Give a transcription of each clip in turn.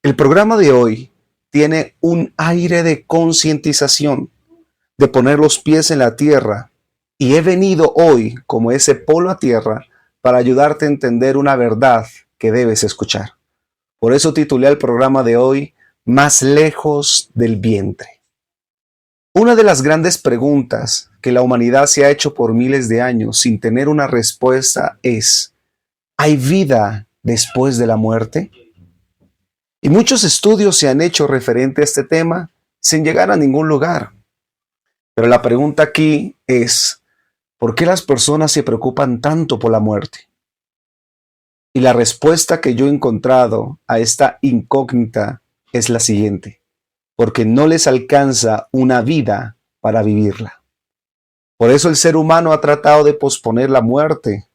El programa de hoy tiene un aire de concientización, de poner los pies en la tierra, y he venido hoy como ese polo a tierra para ayudarte a entender una verdad que debes escuchar. Por eso titulé el programa de hoy Más lejos del vientre. Una de las grandes preguntas que la humanidad se ha hecho por miles de años sin tener una respuesta es: ¿hay vida después de la muerte? Y muchos estudios se han hecho referente a este tema sin llegar a ningún lugar. Pero la pregunta aquí es: ¿por qué las personas se preocupan tanto por la muerte? Y la respuesta que yo he encontrado a esta incógnita es la siguiente: porque no les alcanza una vida para vivirla. Por eso el ser humano ha tratado de posponer la muerte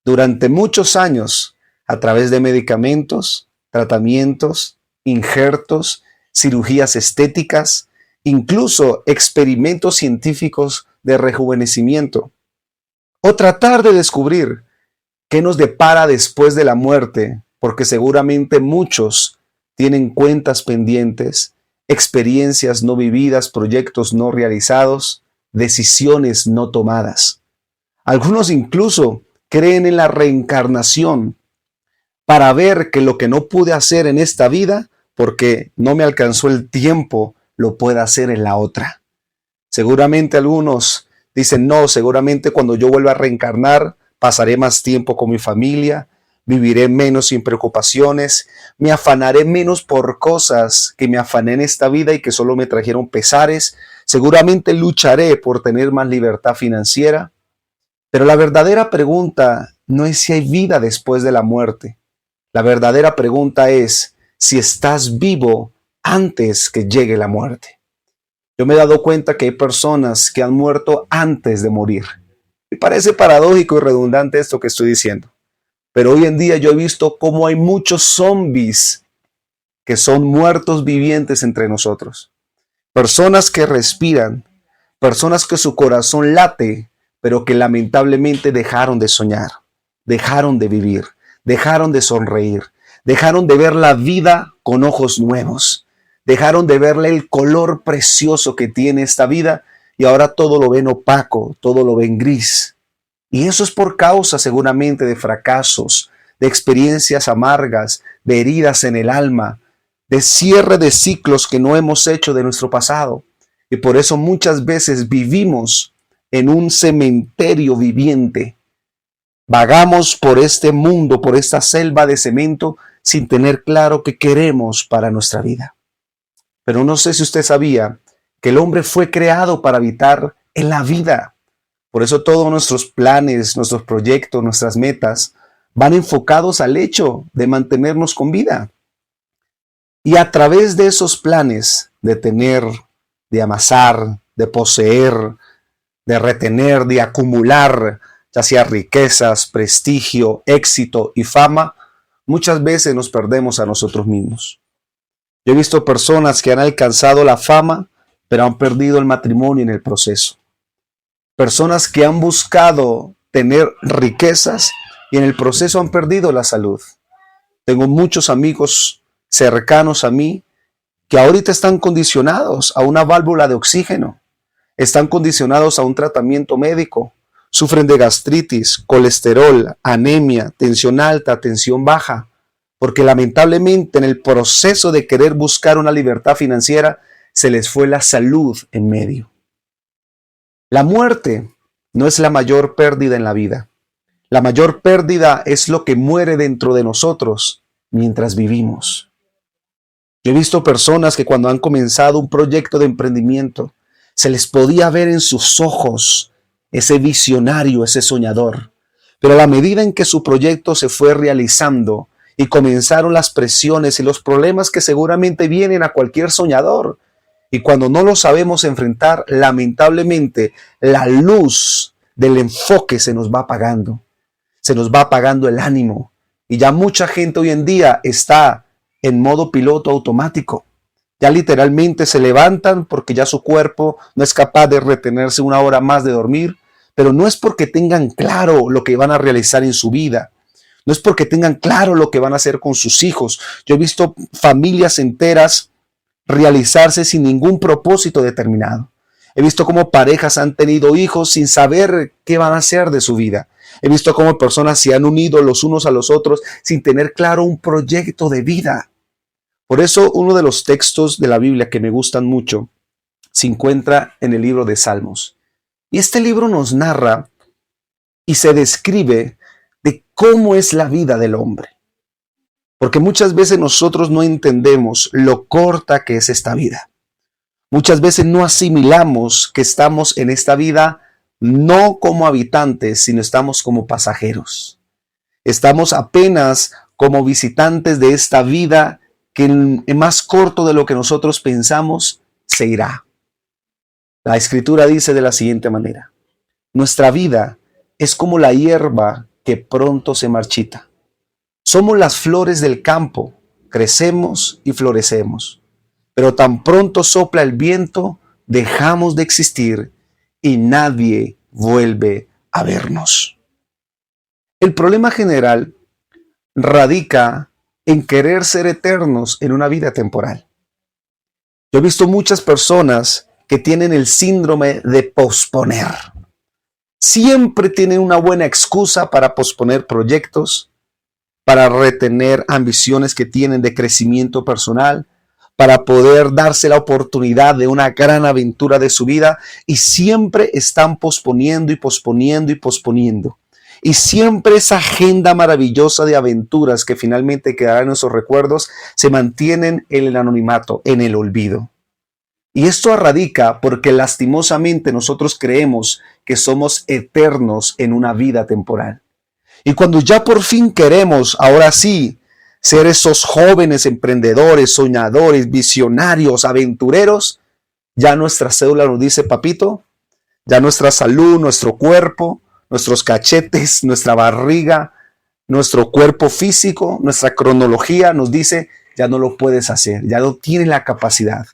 durante muchos años a través de medicamentos, tratamientos, injertos, cirugías estéticas, incluso experimentos científicos de rejuvenecimiento, o tratar de descubrir qué nos depara después de la muerte, porque seguramente muchos tienen cuentas pendientes, experiencias no vividas, proyectos no realizados, decisiones no tomadas. Algunos incluso creen en la reencarnación para ver que lo que no pude hacer en esta vida, porque no me alcanzó el tiempo, lo pueda hacer en la otra. Seguramente algunos dicen: no, seguramente cuando yo vuelva a reencarnar, pasaré más tiempo con mi familia, viviré menos sin preocupaciones, me afanaré menos por cosas que me afané en esta vida y que solo me trajeron pesares, seguramente lucharé por tener más libertad financiera. Pero la verdadera pregunta no es si hay vida después de la muerte. La verdadera pregunta es si estás vivo antes que llegue la muerte. Yo me he dado cuenta que hay personas que han muerto antes de morir. Me parece paradójico y redundante esto que estoy diciendo. Pero hoy en día yo he visto cómo hay muchos zombies que son muertos vivientes entre nosotros. Personas que respiran, personas que su corazón late, pero que lamentablemente dejaron de soñar, dejaron de vivir, dejaron de sonreír, dejaron de ver la vida con ojos nuevos, dejaron de verle el color precioso que tiene esta vida y ahora todo lo ven opaco, todo lo ven gris. Y eso es por causa seguramente de fracasos, de experiencias amargas, de heridas en el alma, de cierre de ciclos que no hemos hecho de nuestro pasado. Y por eso muchas veces vivimos en un cementerio viviente. Vagamos por este mundo, por esta selva de cemento, sin tener claro qué queremos para nuestra vida. Pero no sé si usted sabía que el hombre fue creado para habitar en la vida. Por eso todos nuestros planes, nuestros proyectos, nuestras metas van enfocados al hecho de mantenernos con vida. Y a través de esos planes de tener, de amasar, de poseer, de retener, de acumular, ya sea riquezas, prestigio, éxito y fama, muchas veces nos perdemos a nosotros mismos. Yo he visto personas que han alcanzado la fama, pero han perdido el matrimonio en el proceso. Personas que han buscado tener riquezas y en el proceso han perdido la salud. Tengo muchos amigos cercanos a mí que ahorita están condicionados a una válvula de oxígeno, están condicionados a un tratamiento médico, sufren de gastritis, colesterol, anemia, tensión alta, tensión baja, porque lamentablemente en el proceso de querer buscar una libertad financiera se les fue la salud en medio. La muerte no es la mayor pérdida en la vida. La mayor pérdida es lo que muere dentro de nosotros mientras vivimos. Yo he visto personas que cuando han comenzado un proyecto de emprendimiento, se les podía ver en sus ojos ese visionario, ese soñador. Pero a la medida en que su proyecto se fue realizando y comenzaron las presiones y los problemas que seguramente vienen a cualquier soñador, y cuando no lo sabemos enfrentar, lamentablemente la luz del enfoque se nos va apagando. Se nos va apagando el ánimo. Y ya mucha gente hoy en día está en modo piloto automático. Ya literalmente se levantan porque ya su cuerpo no es capaz de retenerse una hora más de dormir, pero no es porque tengan claro lo que van a realizar en su vida. No es porque tengan claro lo que van a hacer con sus hijos. Yo he visto familias enteras realizarse sin ningún propósito determinado. He visto cómo parejas han tenido hijos sin saber qué van a hacer de su vida. He visto cómo personas se han unido los unos a los otros sin tener claro un proyecto de vida. Por eso uno de los textos de la Biblia que me gustan mucho se encuentra en el libro de Salmos. Y este libro nos narra y se describe de cómo es la vida del hombre. Porque muchas veces nosotros no entendemos lo corta que es esta vida. Muchas veces no asimilamos que estamos en esta vida no como habitantes, sino estamos como pasajeros. Estamos apenas como visitantes de esta vida que en más corto de lo que nosotros pensamos se irá. La Escritura dice de la siguiente manera: nuestra vida es como la hierba que pronto se marchita. Somos las flores del campo, crecemos y florecemos, pero tan pronto sopla el viento, dejamos de existir y nadie vuelve a vernos. El problema general radica en querer ser eternos en una vida temporal. Yo he visto muchas personas que tienen el síndrome de posponer. Siempre tienen una buena excusa para posponer proyectos, para retener ambiciones que tienen de crecimiento personal, para poder darse la oportunidad de una gran aventura de su vida, y siempre están posponiendo y posponiendo y posponiendo. Y siempre esa agenda maravillosa de aventuras que finalmente quedarán en nuestros recuerdos se mantienen en el anonimato, en el olvido. Y esto radica porque lastimosamente nosotros creemos que somos eternos en una vida temporal. Y cuando ya por fin queremos, ahora sí, ser esos jóvenes emprendedores, soñadores, visionarios, aventureros, ya nuestra cédula nos dice: papito, ya nuestra salud, nuestro cuerpo, nuestros cachetes, nuestra barriga, nuestro cuerpo físico, nuestra cronología nos dice: ya no lo puedes hacer, ya no tienes la capacidad.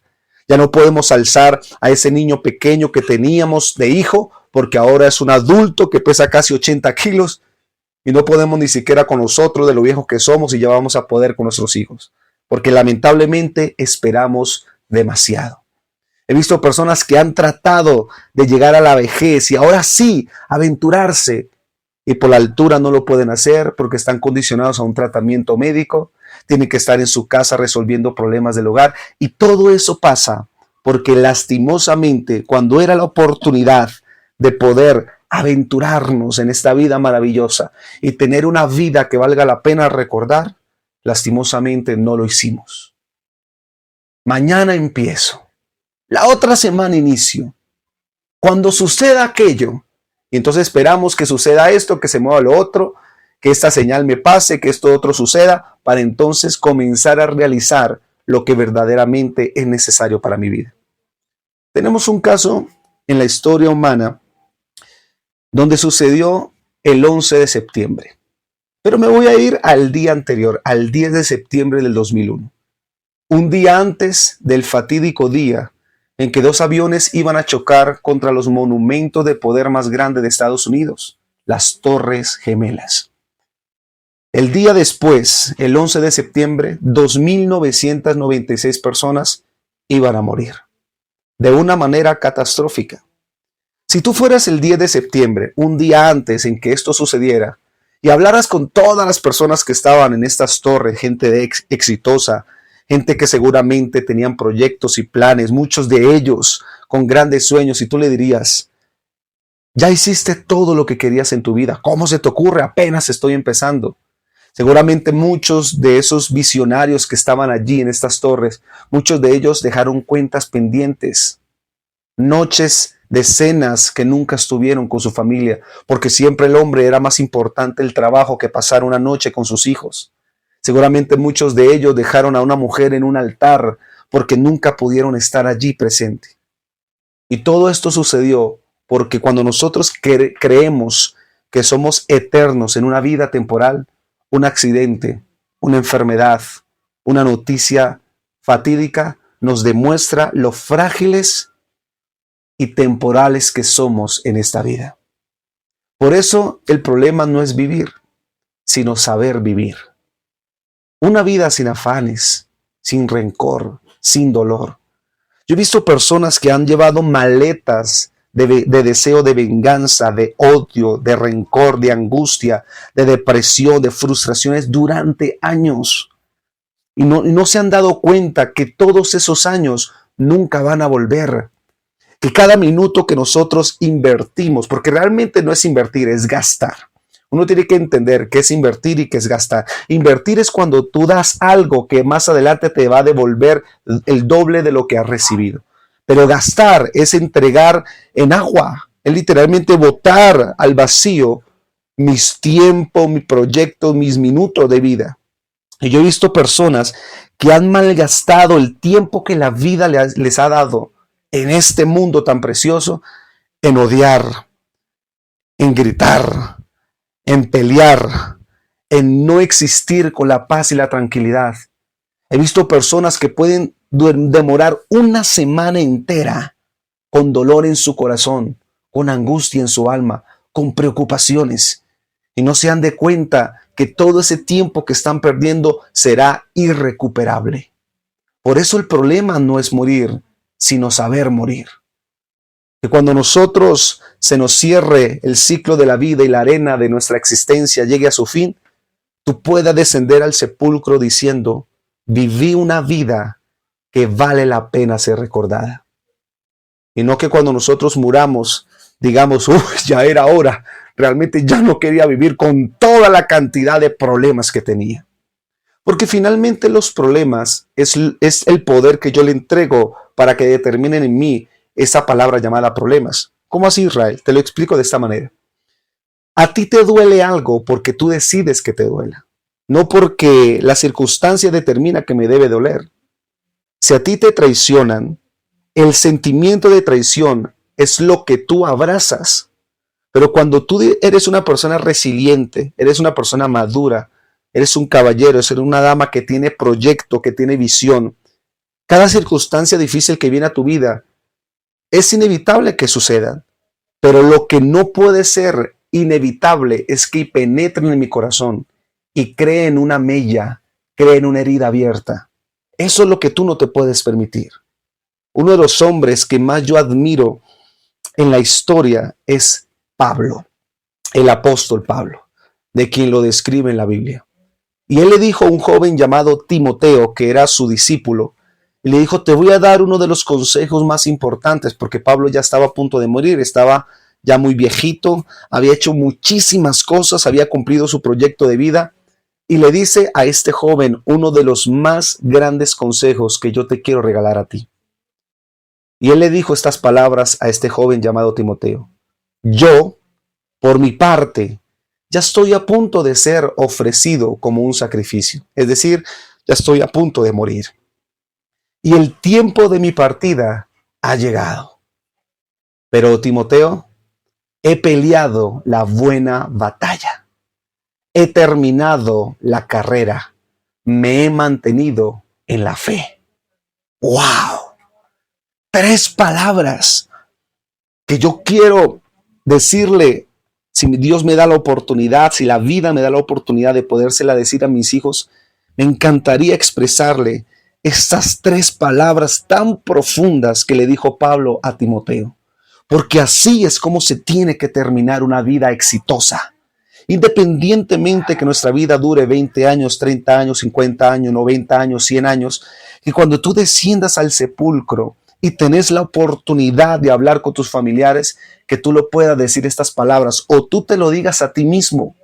Ya no podemos alzar a ese niño pequeño que teníamos de hijo, porque ahora es un adulto que pesa casi 80 kilos. Y no podemos ni siquiera con nosotros de lo viejos que somos y ya vamos a poder con nuestros hijos. Porque lamentablemente esperamos demasiado. He visto personas que han tratado de llegar a la vejez y ahora sí aventurarse. Y por la altura no lo pueden hacer porque están condicionados a un tratamiento médico. Tienen que estar en su casa resolviendo problemas del hogar. Y todo eso pasa porque lastimosamente cuando era la oportunidad de poder aventurarnos en esta vida maravillosa y tener una vida que valga la pena recordar, lastimosamente no lo hicimos. Mañana empiezo. La otra semana inicio. Cuando suceda aquello, y entonces esperamos que suceda esto, que se mueva lo otro, que esta señal me pase, que esto otro suceda, para entonces comenzar a realizar lo que verdaderamente es necesario para mi vida. Tenemos un caso en la historia humana donde sucedió el 11 de septiembre. Pero me voy a ir al día anterior, al 10 de septiembre del 2001. Un día antes del fatídico día en que dos aviones iban a chocar contra los monumentos de poder más grande de Estados Unidos, las Torres Gemelas. El día después, el 11 de septiembre, 2.996 personas iban a morir de una manera catastrófica. Si tú fueras el 10 de septiembre, un día antes en que esto sucediera, y hablaras con todas las personas que estaban en estas torres, gente exitosa, gente que seguramente tenían proyectos y planes, muchos de ellos con grandes sueños, y tú le dirías: ya hiciste todo lo que querías en tu vida, ¿cómo se te ocurre? Apenas estoy empezando. Seguramente muchos de esos visionarios que estaban allí en estas torres, muchos de ellos dejaron cuentas pendientes, noches de cenas que nunca estuvieron con su familia, porque siempre el hombre era más importante el trabajo que pasar una noche con sus hijos. Seguramente muchos de ellos dejaron a una mujer en un altar porque nunca pudieron estar allí presente. Y todo esto sucedió porque cuando nosotros creemos que somos eternos en una vida temporal, un accidente, una enfermedad, una noticia fatídica nos demuestra lo frágiles y temporales que somos en esta vida. Por eso el problema no es vivir, sino saber vivir. Una vida sin afanes, sin rencor, sin dolor. Yo he visto personas que han llevado maletas de deseo de venganza, de odio, de rencor, de angustia, de depresión, de frustraciones durante años. Y no se han dado cuenta que todos esos años nunca van a volver. Que cada minuto que nosotros invertimos, porque realmente no es invertir, es gastar. Uno tiene que entender qué es invertir y qué es gastar. Invertir es cuando tú das algo que más adelante te va a devolver el doble de lo que has recibido. Pero gastar es entregar en agua, es literalmente botar al vacío mis tiempos, mi proyecto, mis minutos de vida. Y yo he visto personas que han malgastado el tiempo que la vida les ha dado en este mundo tan precioso en odiar, en gritar, en pelear, en no existir con la paz y la tranquilidad. He visto personas que pueden demorar una semana entera con dolor en su corazón, con angustia en su alma, con preocupaciones, y no se dan de cuenta que todo ese tiempo que están perdiendo será irrecuperable. Por eso el problema no es morir, sino saber morir. Que cuando nosotros se nos cierre el ciclo de la vida y la arena de nuestra existencia llegue a su fin, tú puedas descender al sepulcro diciendo, viví una vida que vale la pena ser recordada. Y no que cuando nosotros muramos digamos, ya era hora, realmente ya no quería vivir con toda la cantidad de problemas que tenía. Porque finalmente los problemas es el poder que yo le entrego para que determinen en mí esa palabra llamada problemas. ¿Cómo así, Israel? Te lo explico de esta manera. A ti te duele algo porque tú decides que te duela, no porque la circunstancia determina que me debe doler. Si a ti te traicionan, el sentimiento de traición es lo que tú abrazas. Pero cuando tú eres una persona resiliente, eres una persona madura, eres un caballero, eres una dama que tiene proyecto, que tiene visión, cada circunstancia difícil que viene a tu vida es inevitable que suceda. Pero lo que no puede ser inevitable es que penetren en mi corazón y creen una mella, creen una herida abierta. Eso es lo que tú no te puedes permitir. Uno de los hombres que más yo admiro en la historia es Pablo, el apóstol Pablo, de quien lo describe en la Biblia. Y él le dijo a un joven llamado Timoteo, que era su discípulo, y le dijo, te voy a dar uno de los consejos más importantes, porque Pablo ya estaba a punto de morir, estaba ya muy viejito, había hecho muchísimas cosas, había cumplido su proyecto de vida, y le dice a este joven uno de los más grandes consejos que yo te quiero regalar a ti. Y él le dijo estas palabras a este joven llamado Timoteo. Yo, por mi parte, ya estoy a punto de ser ofrecido como un sacrificio. Es decir, ya estoy a punto de morir. Y el tiempo de mi partida ha llegado. Pero Timoteo, he peleado la buena batalla. He terminado la carrera. Me he mantenido en la fe. ¡Wow! 3 palabras que yo quiero decirle, si Dios me da la oportunidad, si la vida me da la oportunidad de podérsela decir a mis hijos, me encantaría expresarle estas 3 palabras tan profundas que le dijo Pablo a Timoteo. Porque así es como se tiene que terminar una vida exitosa. Independientemente que nuestra vida dure 20 años, 30 años, 50 años, 90 años, 100 años, que cuando tú desciendas al sepulcro y tenés la oportunidad de hablar con tus familiares, que tú lo puedas decir estas palabras, o tú te lo digas a ti mismo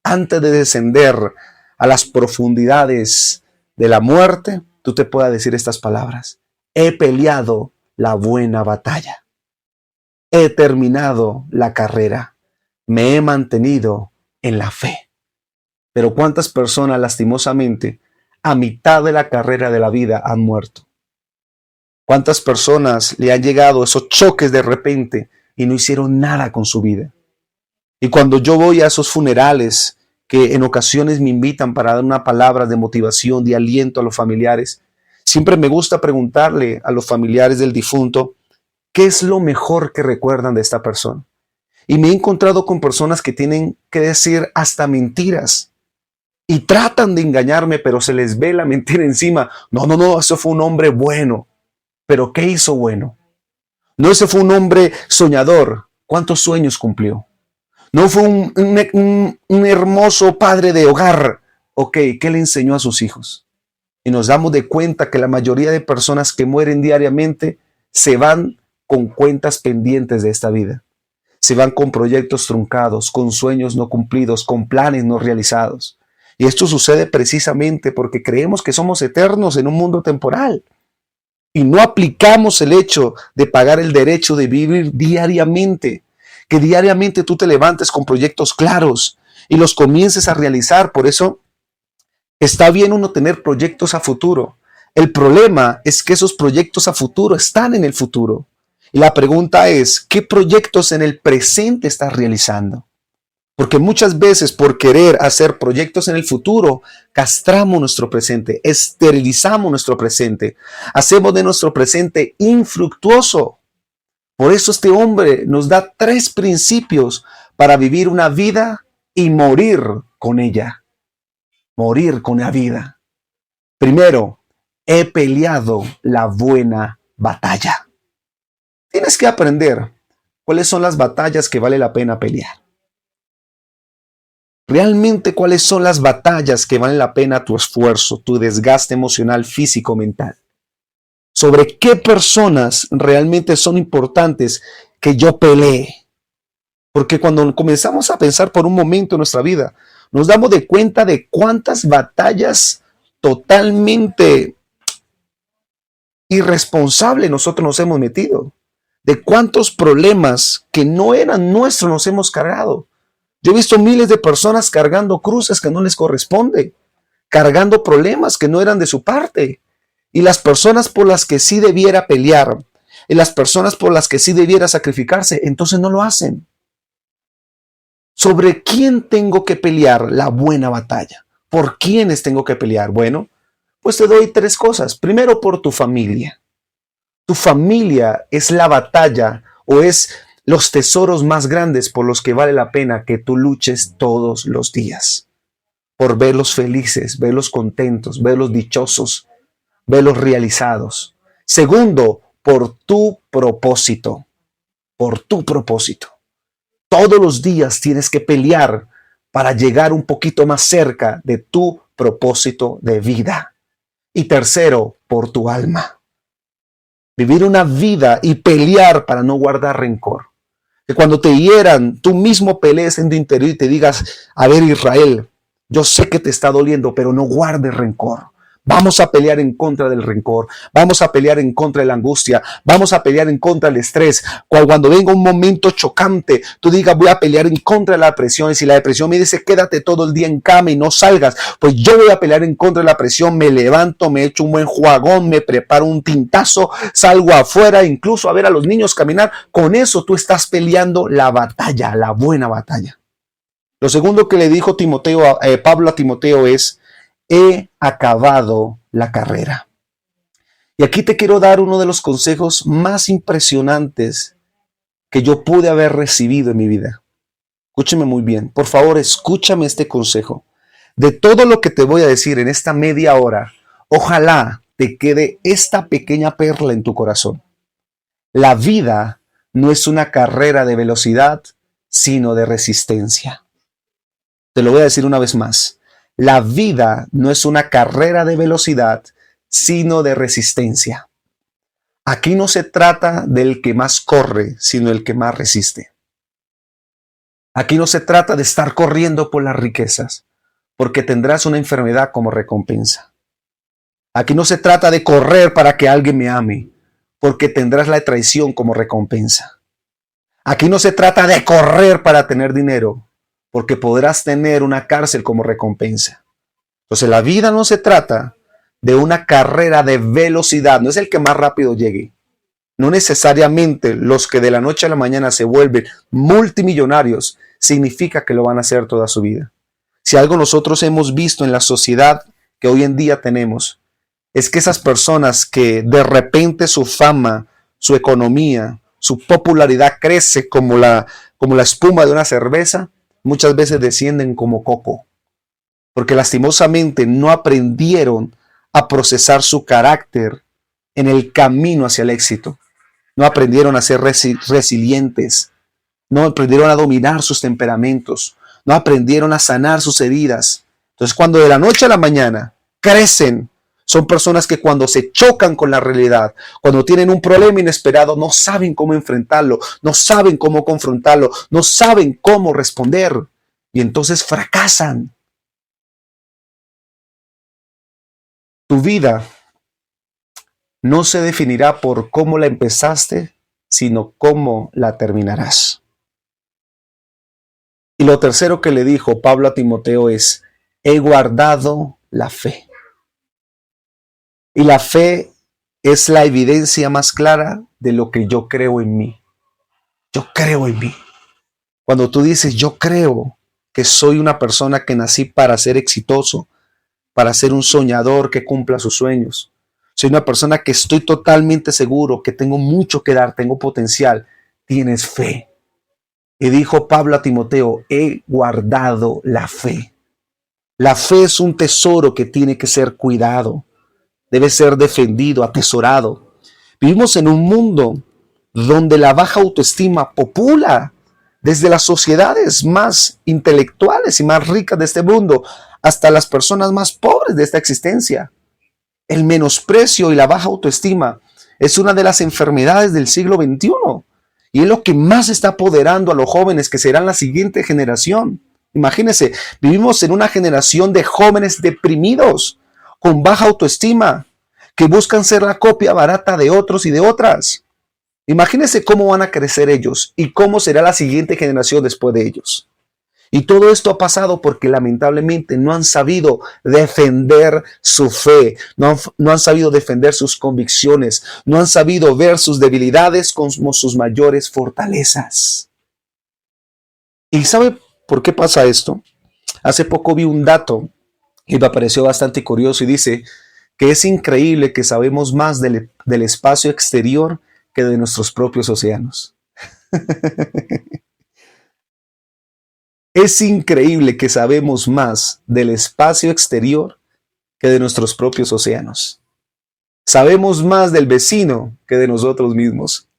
antes de descender a las profundidades de la muerte, tú te puedas decir estas palabras. He peleado la buena batalla. He terminado la carrera. Me he mantenido en la fe. Pero ¿cuántas personas lastimosamente a mitad de la carrera de la vida han muerto? ¿Cuántas personas le han llegado esos choques de repente y no hicieron nada con su vida? Y cuando yo voy a esos funerales que en ocasiones me invitan para dar una palabra de motivación, de aliento a los familiares, siempre me gusta preguntarle a los familiares del difunto, ¿qué es lo mejor que recuerdan de esta persona? Y me he encontrado con personas que tienen que decir hasta mentiras, y tratan de engañarme, pero se les ve la mentira encima. No, no, no, eso fue un hombre bueno. ¿Pero qué hizo bueno? No, ese fue un hombre soñador. ¿Cuántos sueños cumplió? No fue un hermoso padre de hogar. Ok, ¿qué le enseñó a sus hijos? Y nos damos de cuenta que la mayoría de personas que mueren diariamente se van con cuentas pendientes de esta vida. Se van con proyectos truncados, con sueños no cumplidos, con planes no realizados. Y esto sucede precisamente porque creemos que somos eternos en un mundo temporal. Y no aplicamos el hecho de pagar el derecho de vivir diariamente. Que diariamente tú te levantes con proyectos claros y los comiences a realizar. Por eso está bien uno tener proyectos a futuro. El problema es que esos proyectos a futuro están en el futuro. Y la pregunta es, ¿qué proyectos en el presente estás realizando? Porque muchas veces por querer hacer proyectos en el futuro, castramos nuestro presente, esterilizamos nuestro presente, hacemos de nuestro presente infructuoso. Por eso este hombre nos da 3 principios para vivir una vida y morir con ella. Morir con la vida. Primero, he peleado la buena batalla. Tienes que aprender cuáles son las batallas que vale la pena pelear. Realmente cuáles son las batallas que valen la pena tu esfuerzo, tu desgaste emocional, físico, mental. Sobre qué personas realmente son importantes que yo pelee. Porque cuando comenzamos a pensar por un momento en nuestra vida, nos damos de cuenta de cuántas batallas totalmente irresponsables nosotros nos hemos metido. De cuántos problemas que no eran nuestros nos hemos cargado. Yo he visto miles de personas cargando cruces que no les corresponde, cargando problemas que no eran de su parte. Y las personas por las que sí debiera pelear, y las personas por las que sí debiera sacrificarse, entonces no lo hacen. ¿Sobre quién tengo que pelear la buena batalla? ¿Por quiénes tengo que pelear? Bueno, pues te doy 3 cosas. Primero, por tu familia. Tu familia es la batalla o es los tesoros más grandes por los que vale la pena que tú luches todos los días. Por verlos felices, verlos contentos, verlos dichosos, verlos realizados. Segundo, por tu propósito. Por tu propósito. Todos los días tienes que pelear para llegar un poquito más cerca de tu propósito de vida. Y tercero, por tu alma. Vivir una vida y pelear para no guardar rencor. Que cuando te hieran, tú mismo pelees en tu interior y te digas, a ver Israel, yo sé que te está doliendo, pero no guardes rencor. Vamos a pelear en contra del rencor, vamos a pelear en contra de la angustia, vamos a pelear en contra del estrés. Cuando venga un momento chocante, tú digas voy a pelear en contra de la depresión. Y si la depresión me dice quédate todo el día en cama y no salgas, pues yo voy a pelear en contra de la presión. Me levanto, me echo un buen juagón, me preparo un tintazo, salgo afuera, incluso a ver a los niños caminar. Con eso tú estás peleando la batalla, la buena batalla. Lo segundo que le dijo Pablo a Timoteo es: he acabado la carrera. Y aquí te quiero dar uno de los consejos más impresionantes que yo pude haber recibido en mi vida. Escúchame muy bien. Por favor, escúchame este consejo. De todo lo que te voy a decir en esta media hora, ojalá te quede esta pequeña perla en tu corazón. La vida no es una carrera de velocidad, sino de resistencia. Te lo voy a decir una vez más. La vida no es una carrera de velocidad, sino de resistencia. Aquí no se trata del que más corre, sino el que más resiste. Aquí no se trata de estar corriendo por las riquezas, porque tendrás una enfermedad como recompensa. Aquí no se trata de correr para que alguien me ame, porque tendrás la traición como recompensa. Aquí no se trata de correr para tener dinero, porque podrás tener una cárcel como recompensa. Entonces la vida no se trata de una carrera de velocidad, no es el que más rápido llegue. No necesariamente los que de la noche a la mañana se vuelven multimillonarios significa que lo van a hacer toda su vida. Si algo nosotros hemos visto en la sociedad que hoy en día tenemos, es que esas personas que de repente su fama, su economía, su popularidad crece como la espuma de una cerveza, muchas veces descienden como coco. porque lastimosamente no aprendieron a procesar su carácter en el camino hacia el éxito. No aprendieron a ser resilientes, no aprendieron a dominar sus temperamentos, no aprendieron a sanar sus heridas. Entonces, cuando de la noche a la mañana crecen, son personas que cuando se chocan con la realidad, cuando tienen un problema inesperado, no saben cómo enfrentarlo, no saben cómo confrontarlo, no saben cómo responder y entonces fracasan. Tu vida no se definirá por cómo la empezaste, sino cómo la terminarás. Y lo tercero que le dijo Pablo a Timoteo es, he guardado la fe. Y la fe es la evidencia más clara de lo que yo creo en mí. Yo creo en mí. Cuando tú dices, yo creo que soy una persona que nací para ser exitoso, para ser un soñador que cumpla sus sueños. Soy una persona que estoy totalmente seguro que tengo mucho que dar, tengo potencial. Tienes fe. Y dijo Pablo a Timoteo, he guardado la fe. La fe es un tesoro que tiene que ser cuidado, debe ser defendido, atesorado. Vivimos en un mundo donde la baja autoestima popula desde las sociedades más intelectuales y más ricas de este mundo hasta las personas más pobres de esta existencia. El menosprecio y la baja autoestima es una de las enfermedades del siglo XXI y es lo que más está apoderando a los jóvenes que serán la siguiente generación. Imagínense, vivimos en una generación de jóvenes deprimidos, con baja autoestima, que buscan ser la copia barata de otros y de otras. Imagínense cómo van a crecer ellos y cómo será la siguiente generación después de ellos. Y todo esto ha pasado porque lamentablemente no han sabido defender su fe, no han sabido defender sus convicciones, no han sabido ver sus debilidades como sus mayores fortalezas. ¿Y sabe por qué pasa esto? Hace poco vi un dato y me pareció bastante curioso y dice que es increíble que sabemos más del espacio exterior que de nuestros propios océanos. Es increíble que sabemos más del espacio exterior que de nuestros propios océanos. Sabemos más del vecino que de nosotros mismos.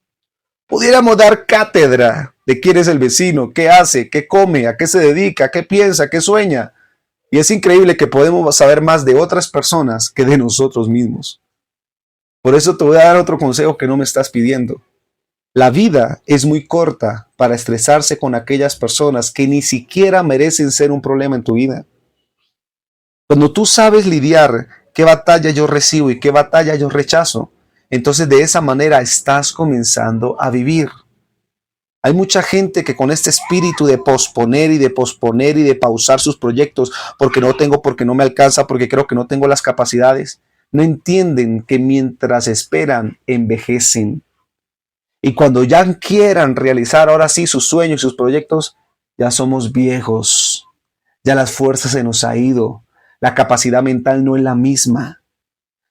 Pudiéramos dar cátedra de quién es el vecino, qué hace, qué come, a qué se dedica, qué piensa, qué sueña. Y es increíble que podemos saber más de otras personas que de nosotros mismos. Por eso te voy a dar otro consejo que no me estás pidiendo. La vida es muy corta para estresarse con aquellas personas que ni siquiera merecen ser un problema en tu vida. Cuando tú sabes lidiar qué batalla yo recibo y qué batalla yo rechazo, entonces de esa manera estás comenzando a vivir. Hay mucha gente que con este espíritu de posponer y de posponer y de pausar sus proyectos porque no me alcanza, porque creo que no tengo las capacidades, no entienden que mientras esperan, envejecen. Y cuando ya quieran realizar ahora sí sus sueños y sus proyectos, ya somos viejos, ya las fuerzas se nos ha ido, la capacidad mental no es la misma.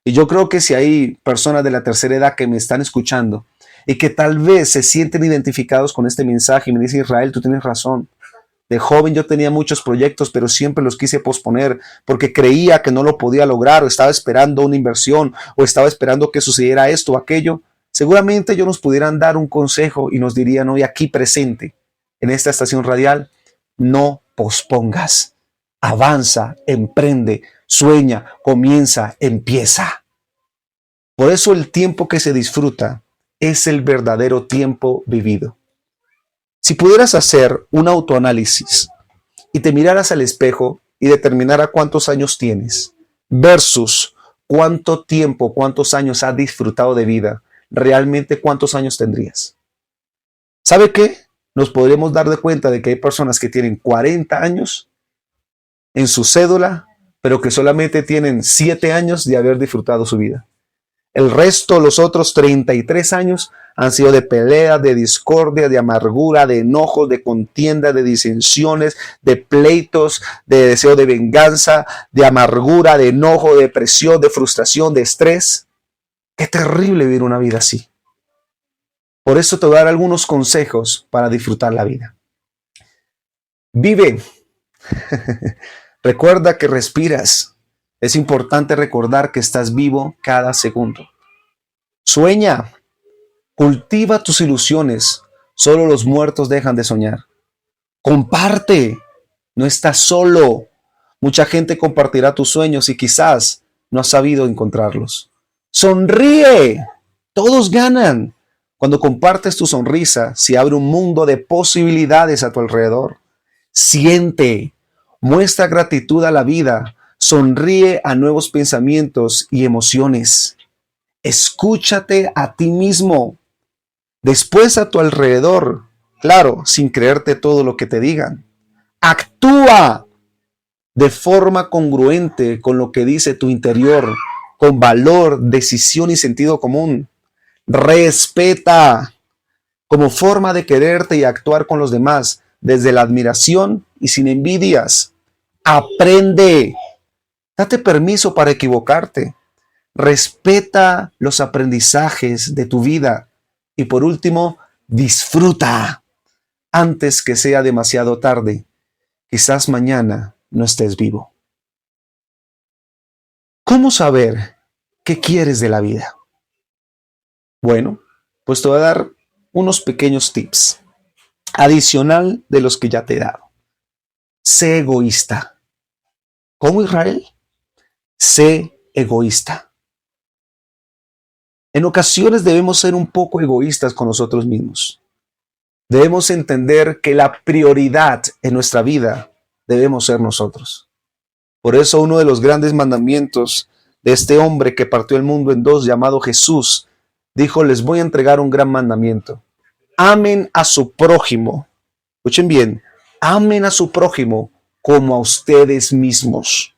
Y yo creo que si hay personas de la tercera edad que me están escuchando y que tal vez se sienten identificados con este mensaje y me dicen, Israel, tú tienes razón. De joven yo tenía muchos proyectos, pero siempre los quise posponer porque creía que no lo podía lograr o estaba esperando una inversión o estaba esperando que sucediera esto o aquello. Seguramente ellos nos pudieran dar un consejo y nos dirían hoy aquí presente en esta estación radial, no pospongas, avanza, emprende, sueña, comienza, empieza. Por eso el tiempo que se disfruta es el verdadero tiempo vivido. Si pudieras hacer un autoanálisis y te miraras al espejo y determinara cuántos años tienes versus cuánto tiempo, cuántos años has disfrutado de vida, realmente cuántos años tendrías. ¿Sabe qué? Nos podremos dar de cuenta de que hay personas que tienen 40 años en su cédula, pero que solamente tienen 7 años de haber disfrutado su vida. El resto, los otros 33 años, han sido de pelea, de discordia, de amargura, de enojo, de contienda, de disensiones, de pleitos, de deseo de venganza, de amargura, de enojo, de depresión, de frustración, de estrés. Qué terrible vivir una vida así. Por eso te voy a dar algunos consejos para disfrutar la vida. Vive Recuerda que respiras. Es importante recordar que estás vivo cada segundo. Sueña. Cultiva tus ilusiones. Solo los muertos dejan de soñar. Comparte. No estás solo. Mucha gente compartirá tus sueños y quizás no has sabido encontrarlos. Sonríe. Todos ganan. Cuando compartes tu sonrisa, se abre un mundo de posibilidades a tu alrededor. Siente. Muestra gratitud a la vida. Sonríe a nuevos pensamientos y emociones. Escúchate a ti mismo. Después a tu alrededor. Claro, sin creerte todo lo que te digan. Actúa de forma congruente con lo que dice tu interior, con valor, decisión y sentido común. Respeta como forma de quererte y actuar con los demás desde la admiración y sin envidias. Aprende. Date permiso para equivocarte. Respeta los aprendizajes de tu vida. Y por último, disfruta antes que sea demasiado tarde. Quizás mañana no estés vivo. ¿Cómo saber qué quieres de la vida? Bueno, pues te voy a dar unos pequeños tips adicional de los que ya te he dado. Sé egoísta. ¿Cómo, Israel? Sé egoísta. En ocasiones debemos ser un poco egoístas con nosotros mismos. Debemos entender que la prioridad en nuestra vida debemos ser nosotros. Por eso uno de los grandes mandamientos de este hombre que partió el mundo en dos, llamado Jesús, dijo: les voy a entregar un gran mandamiento. Amen a su prójimo. Escuchen bien, amen a su prójimo como a ustedes mismos.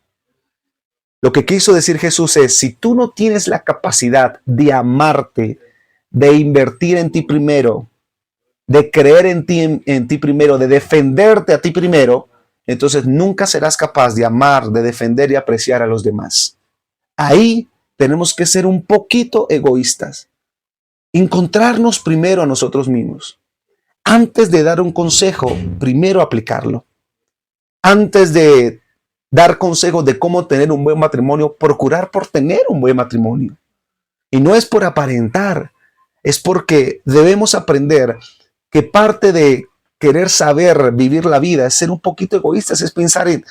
Lo que quiso decir Jesús es: si tú no tienes la capacidad de amarte, de invertir en ti primero, de creer en ti primero, de defenderte a ti primero, entonces nunca serás capaz de amar, de defender y apreciar a los demás. Ahí tenemos que ser un poquito egoístas. Encontrarnos primero a nosotros mismos. Antes de dar un consejo, primero aplicarlo. Antes de dar consejos de cómo tener un buen matrimonio, procurar por tener un buen matrimonio. Y no es por aparentar, es porque debemos aprender que parte de querer saber vivir la vida es ser un poquito egoístas, es pensar en,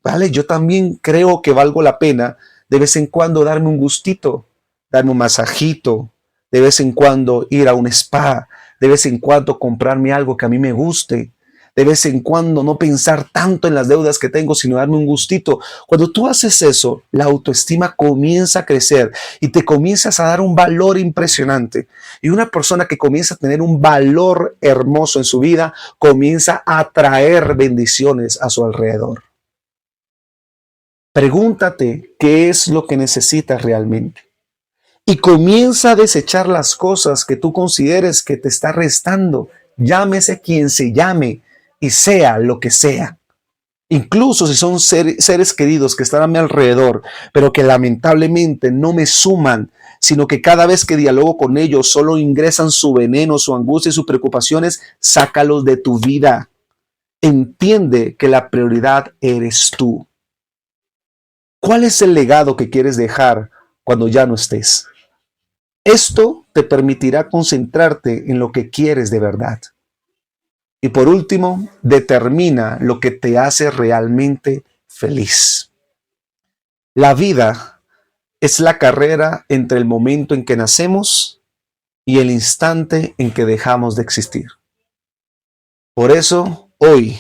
vale, yo también creo que valgo la pena de vez en cuando darme un gustito, darme un masajito, de vez en cuando ir a un spa, de vez en cuando comprarme algo que a mí me guste, de vez en cuando no pensar tanto en las deudas que tengo, sino darme un gustito. Cuando tú haces eso, la autoestima comienza a crecer y te comienzas a dar un valor impresionante. Y una persona que comienza a tener un valor hermoso en su vida, comienza a atraer bendiciones a su alrededor. Pregúntate qué es lo que necesitas realmente. Y comienza a desechar las cosas que tú consideres que te está restando. Llámese quien se llame y sea lo que sea. Incluso si son seres queridos que están a mi alrededor, pero que lamentablemente no me suman, sino que cada vez que dialogo con ellos solo ingresan su veneno, su angustia y sus preocupaciones, sácalos de tu vida. Entiende que la prioridad eres tú. ¿Cuál es el legado que quieres dejar cuando ya no estés? Esto te permitirá concentrarte en lo que quieres de verdad. Y por último, determina lo que te hace realmente feliz. La vida es la carrera entre el momento en que nacemos y el instante en que dejamos de existir. Por eso, hoy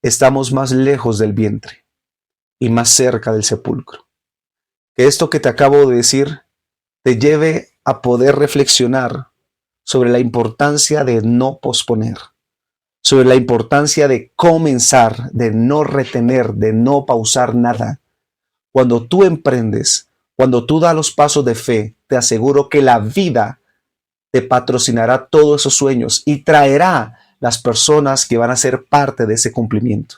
estamos más lejos del vientre y más cerca del sepulcro. Que esto que te acabo de decir te lleve a poder reflexionar sobre la importancia de no posponer, sobre la importancia de comenzar, de no retener, de no pausar nada. Cuando tú emprendes, cuando tú das los pasos de fe, te aseguro que la vida te patrocinará todos esos sueños y traerá las personas que van a ser parte de ese cumplimiento.